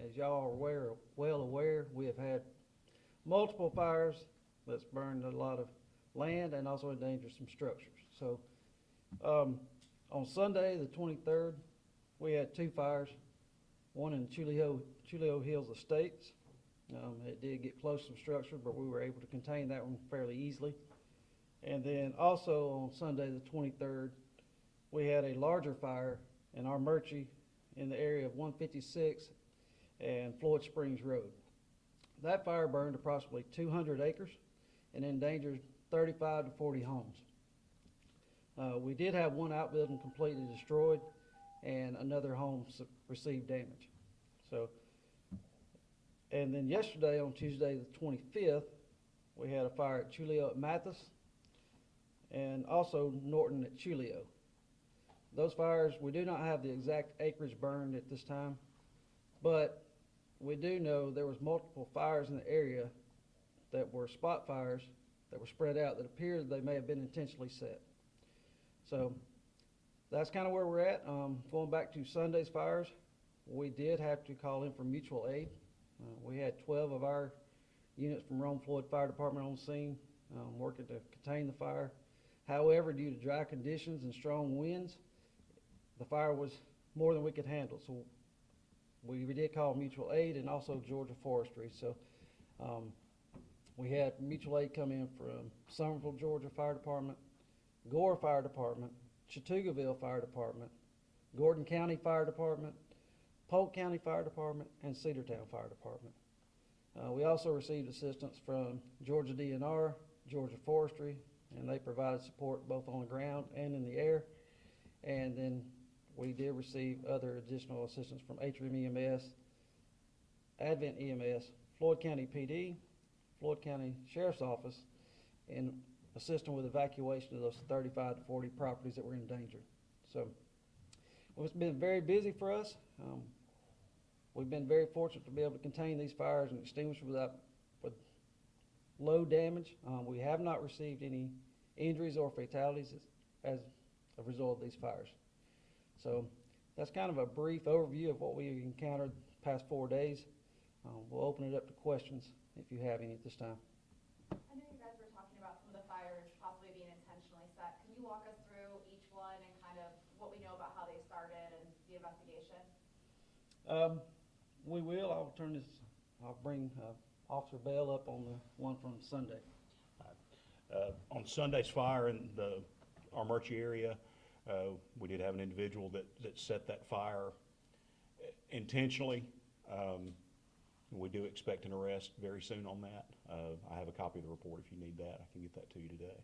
as y'all are well aware, we have had multiple fires that's burned a lot of land and also endangered some structures. So on Sunday, the 23rd, we had two fires, one in Chulio Hills Estates. It did get close to some structure, but we were able to contain that one fairly easily. And then also on Sunday, the 23rd, we had a larger fire in our Murchie in the area of 156 and Floyd Springs Road. That fire burned approximately 200 acres and endangered 35 to 40 homes. We did have one outbuilding completely destroyed and another home received damage. So, and then yesterday on Tuesday the 25th, we had a fire at Chulio at Mathis and also Norton at Chulio. Those fires, we do not have the exact acreage burned at this time, but we do know there was multiple fires in the area that were spot fires that were spread out that appeared they may have been intentionally set. So that's kind of where we're at. Going back to Sunday's fires, we did have to call in for mutual aid. We had 12 of our units from Rome and Floyd Fire Department on scene working to contain the fire. However, due to dry conditions and strong winds, the fire was more than we could handle. So we did call mutual aid and also Georgia Forestry. So we had mutual aid come in from Summerville, Georgia Fire Department, Gore Fire Department, Chattoogaville Fire Department, Gordon County Fire Department, Polk County Fire Department, and Cedartown Fire Department. We also received assistance from Georgia DNR, Georgia Forestry, and they provided support both on the ground and in the air. And then we did receive other additional assistance from Atrium EMS, Advent EMS, Floyd County PD, Floyd County Sheriff's Office, and assisting with evacuation of those 35 to 40 properties that were endangered. So well, it's been very busy for us. We've been very fortunate to be able to contain these fires and extinguish with low damage. We have not received any injuries or fatalities as a result of these fires. So that's kind of a brief overview of what we've encountered the past 4 days. We'll open it up to questions if you have any at this time. I know you guys were talking about some of the fires possibly being intentionally set. Can you walk us through each one and kind of what we know about how they started and the investigation? We will. I'll bring Officer Bell up on the one from Sunday. On Sunday's fire in our Murchie area, we did have an individual that set that fire intentionally. We do expect an arrest very soon on that. I have a copy of the report if you need that. I can get that to you today.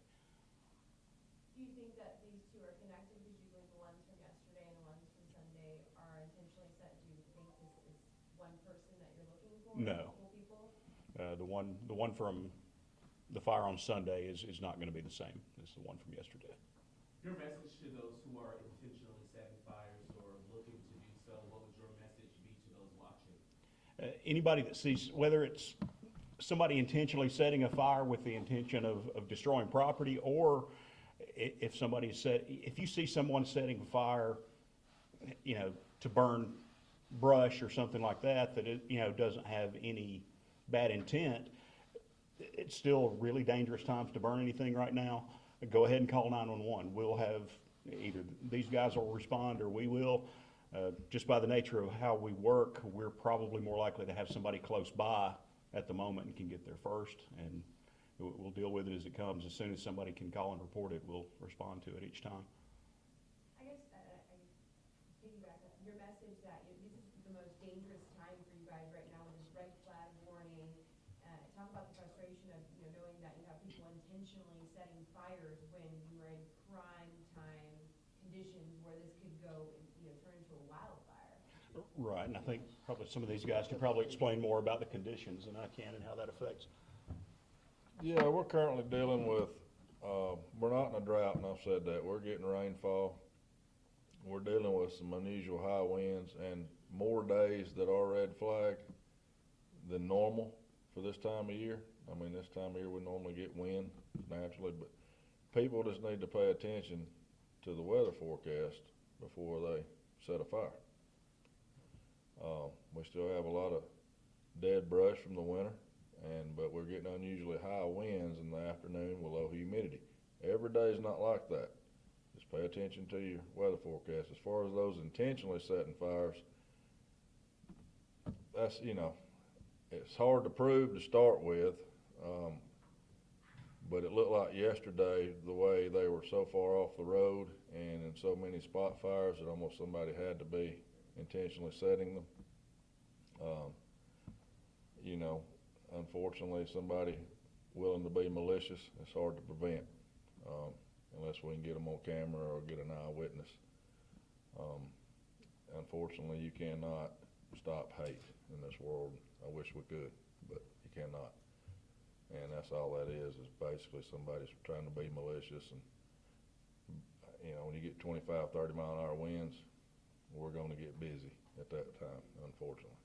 Do you think that these two are connected? Because you believe the ones from yesterday and the ones from Sunday are intentionally set? Do you think this is one person that you're looking for? No. Multiple people? The one from the fire on Sunday is not going to be the same as the one from yesterday. Your message to those who are intentionally setting fires or looking to do so, what would your message be to those watching? Anybody that sees, whether it's somebody intentionally setting a fire with the intention of destroying property, or if you see someone setting a fire, to burn brush or something like that, it, doesn't have any bad intent, it's still really dangerous times to burn anything right now. Go ahead and call 911. We'll have either these guys will respond or we will. Just by the nature of how we work, we're probably more likely to have somebody close by at the moment and can get there first, and we'll deal with it as it comes. As soon as somebody can call and report it, we'll respond to it each time. I guess I piggyback on your message that this is the most dangerous time for you guys right now with this red flag warning. Talk about the frustration of knowing that you have people intentionally setting fires when you are in prime time conditions where this could go turn into a wildfire. Right, and I think probably some of these guys can probably explain more about the conditions than I can and how that affects. Yeah, we're currently dealing with, we're not in a drought, and I've said that. We're getting rainfall. We're dealing with some unusual high winds and more days that are red flagged than normal for this time of year. I mean, this time of year we normally get wind naturally, but people just need to pay attention to the weather forecast before they set a fire. We still have a lot of dead brush from the winter, but we're getting unusually high winds in the afternoon with low humidity. Every day is not like that. Just pay attention to your weather forecast. As far as those intentionally setting fires, that's, it's hard to prove to start with, but it looked like yesterday, the way they were so far off the road and in so many spot fires that almost somebody had to be intentionally setting them. Unfortunately, somebody willing to be malicious, it's hard to prevent, unless we can get them on camera or get an eyewitness. Unfortunately, you cannot stop hate in this world. I wish we could, but you cannot. And that's all that is basically somebody's trying to be malicious. And, when you get 25, 30 mile an hour winds, we're going to get busy at that time, unfortunately.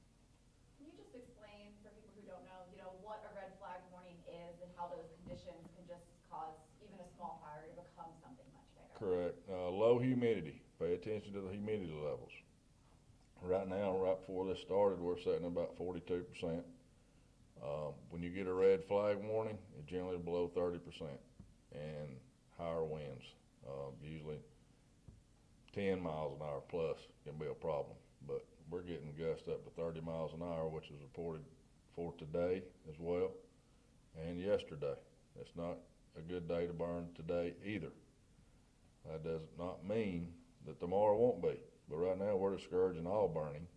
Can you just explain for people who don't know, what a red flag warning is and how those conditions can just cause even a small fire to become something much bigger? Correct. Low humidity. Pay attention to the humidity levels. Right now, right before this started, we're sitting at about 42%. When you get a red flag warning, it's generally below 30%, and higher winds, usually 10 miles an hour plus can be a problem. But we're getting gusts up to 30 miles an hour, which is reported for today as well, and yesterday. It's not a good day to burn today either. That does not mean that tomorrow won't be, but right now we're discouraging all burning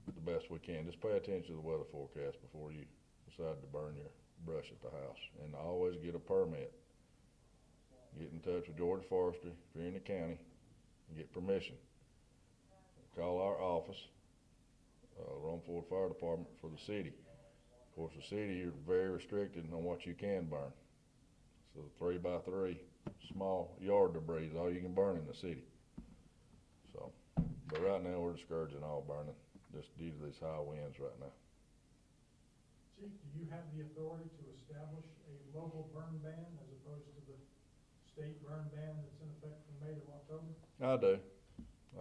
the best we can. Just pay attention to the weather forecast before you decide to burn your brush at the house, and always get a permit. Get in touch with Georgia Forestry if you're in the county and get permission. Call our office, Rome and Floyd Fire Department, for the city. Of course, the city, you're very restricted on what you can burn. So 3x3 small yard debris is all you can burn in the city. So, but right now we're discouraging all burning just due to these high winds right now. Chief, do you have the authority to establish a local burn ban as opposed to the state burn ban that's in effect from May to October? I do.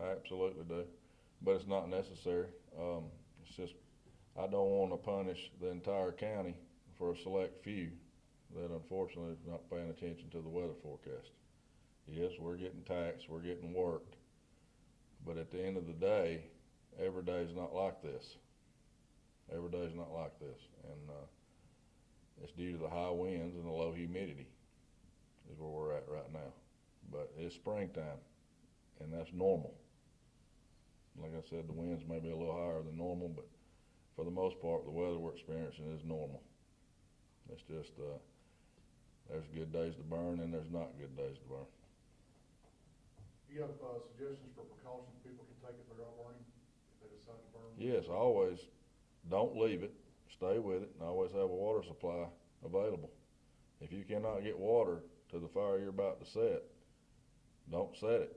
I absolutely do. But it's not necessary. It's just, I don't want to punish the entire county for a select few that unfortunately is not paying attention to the weather forecast. Yes, we're getting taxed, we're getting worked, but at the end of the day, every day is not like this. Every day is not like this, and it's due to the high winds and the low humidity is where we're at right now. But it's springtime, and that's normal. Like I said, the winds may be a little higher than normal, but for the most part, the weather we're experiencing is normal. It's just, there's good days to burn and there's not good days to burn. Do you have suggestions for precautions people can take if they're out burning, if they decide to burn? Yes, always don't leave it, stay with it, and always have a water supply available. If you cannot get water to the fire you're about to set, don't set it.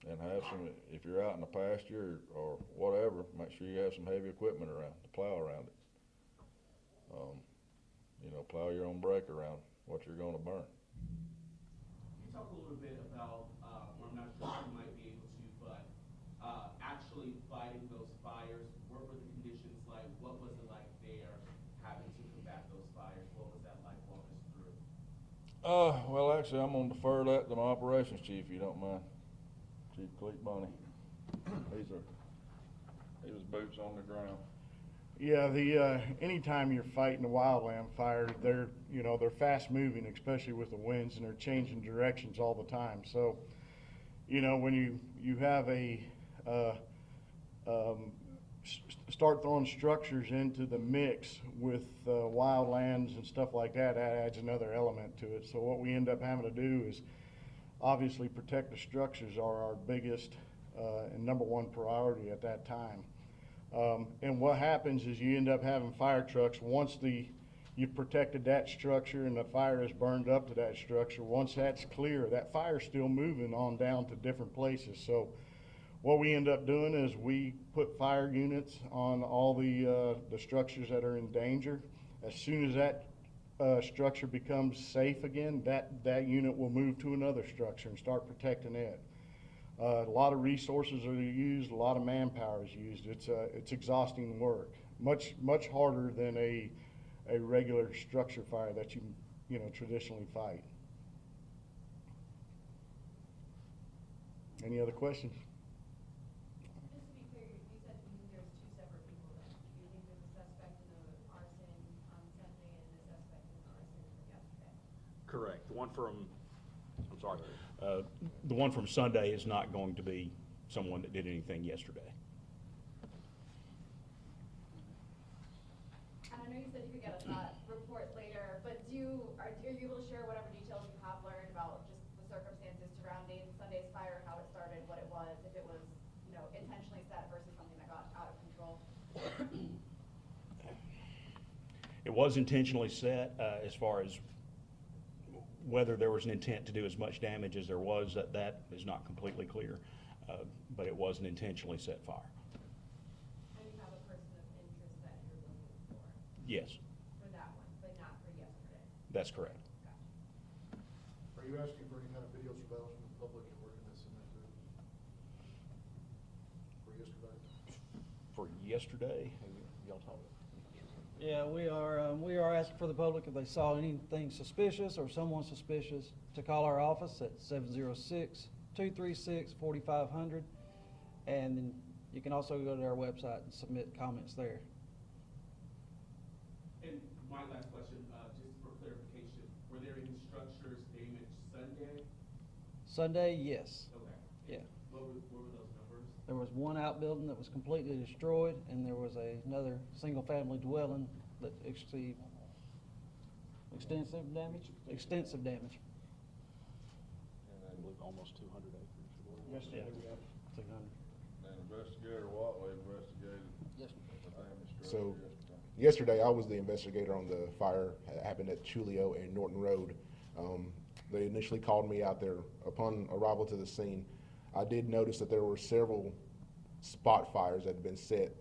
And have some, if you're out in the pasture or whatever, make sure you have some heavy equipment around to plow around it. Plow your own brake around what you're going to burn. Can you talk a little bit about, or I'm not sure if you might be able to, but actually fighting those fires, what were the conditions like? What was it like there, having to combat those fires? What was that like? Walk us through. Well, actually, I'm going to defer that to my operations chief, if you don't mind. Chief Cleet Bonnie. He was boots on the ground. Yeah, anytime you're fighting a wildland fire, they're fast moving, especially with the winds, and they're changing directions all the time. So, when you have start throwing structures into the mix with wildlands and stuff like that, that adds another element to it. So what we end up having to do is obviously protect the structures are our biggest and number one priority at that time. And what happens is you end up having fire trucks once you've protected that structure and the fire is burned up to that structure. Once that's clear, that fire's still moving on down to different places. So what we end up doing is we put fire units on all the structures that are in danger. As soon as that structure becomes safe again, that unit will move to another structure and start protecting it. A lot of resources are used, a lot of manpower is used. It's exhausting work, much harder than a regular structure fire that you traditionally fight. Any other questions? Just to be clear, you said you think there's two separate people then. You think there's a suspect in the arson on Sunday and a suspect in the arson from yesterday? Correct. The one from Sunday is not going to be someone that did anything yesterday. And I know you said you could get us that report later, but are you able to share whatever details you have learned about just the circumstances surrounding Sunday's fire, how it started, what it was, if it was, intentionally set versus something that got out of control? It was intentionally set, as far as whether there was an intent to do as much damage as there was, that is not completely clear. But it was an intentionally set fire. And you have a person of interest that you're looking for? Yes, For that one, but not for yesterday? that's correct. Gotcha. Are you asking for any kind of video surveillance from the public and where can they send that to? For yesterday? For yesterday, y'all talk. Yeah, we are asking for the public if they saw anything suspicious or someone suspicious to call our office at 706-236-4500. And then you can also go to our website and submit comments there. And my last question, just for clarification, were there any structures damaged Sunday? Sunday, yes. Okay. Yeah. What were those numbers? There was one outbuilding that was completely destroyed, and there was another single-family dwelling that extensive damage? Extensive damage. And I believe almost 200 acres. Yesterday we had 200. And Investigator Watley investigated Yes. the damage structure So, yesterday. yesterday, I was the investigator on the fire that happened at Chulio and Norton Road. They initially called me out there. Upon arrival to the scene, I did notice that there were several spot fires that had been set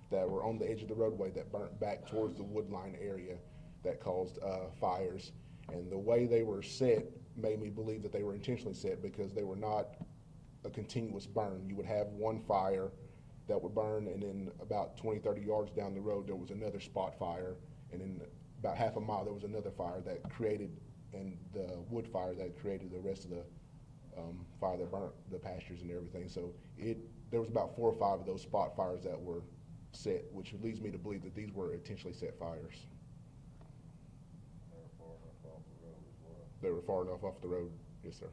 that were on the edge of the roadway that burnt back towards the woodline area that caused fires. And the way they were set made me believe that they were intentionally set because they were not a continuous burn. You would have one fire that would burn, and then about 20, 30 yards down the road, there was another spot fire, and then about half a mile, there was another fire that created, and the wood fire that created the rest of the fire that burnt the pastures and everything. So there was about 4 or 5 of those spot fires that were set, which leads me to believe that these were intentionally set fires. They were far enough off the road as well. They were far enough off the road, yes, sir.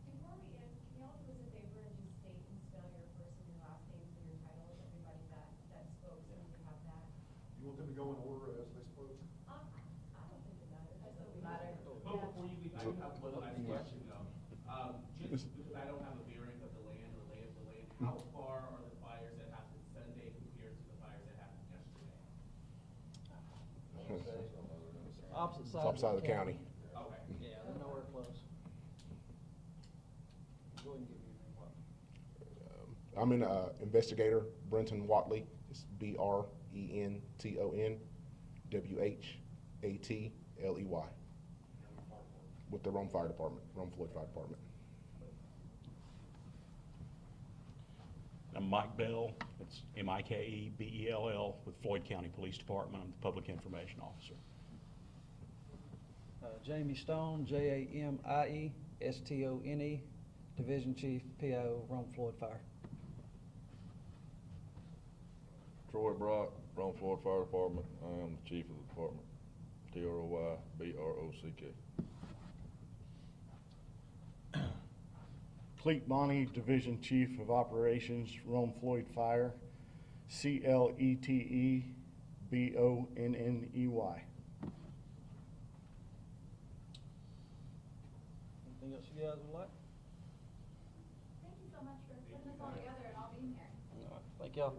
Before we end, can y'all do us a favor and just state and spell your first and your last names and your title of everybody that spoke, so we can have that? You want them to go in order as they spoke? I don't think it matters. It doesn't matter. But before you leave, I do have one last question though. Just because I don't have a bearing of the land or lay of the land, how far are the fires that happened Sunday compared to the fires that happened yesterday? Opposite It's side. opposite side of the county. Okay. Yeah, they're nowhere close. Go ahead and give you what. I'm an investigator, Brenton Watley. It's BRENTON WHATLEY with the Rome Fire Department, Rome Floyd Fire Department. I'm Mike Bell, it's MIKEBELL with Floyd County Police Department. I'm the Public Information Officer. Jamie Stone, JAMIESTONE, Division Chief, PIO, Rome Floyd Fire. Troy Brock, Rome Floyd Fire Department. I am the chief of the department. TROYBROCK. Cleet Bonney, Division Chief of Operations, Rome Floyd Fire, CLETEBONNEY. Anything else you guys would like? Thank you so much for putting this all together and all being here. All right, thank y'all.